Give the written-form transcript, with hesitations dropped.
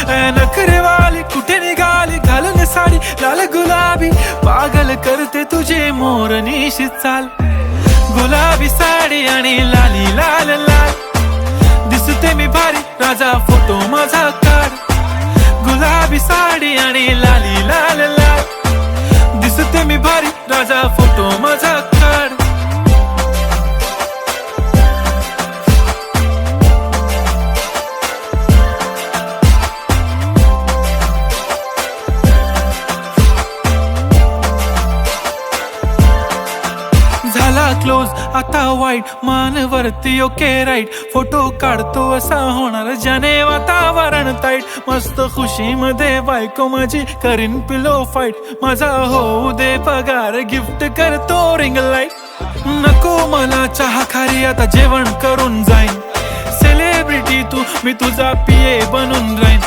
नखरेवाली कुठे निघाली घालून साडी लाल गुलाबी, पागल करते तुझे मोरनीशी चाल. गुलाबी साडी आणि लाली लाल लाल, दिसते मी भारी राजा फोटो माझा काढ. गुलाबी साडी आणि लाली लाल लाल, दिसते मी भारी राजा फोटो माझा काढ. झाला क्लोज आता वाईट, मान वरती ओके राईट. फोटो काढतो असा होणार ज्याने वातावरण ताईट. मस्त खुशी मध्ये बायको माझी करीन पिलो फाईट. माझा होऊ दे पगार गिफ्ट करतो रिंग लाईट. नको मला चहा खारी आता जेवण करून जाईन. सेलिब्रिटी तू मी तुझा पिये बनून राहीन.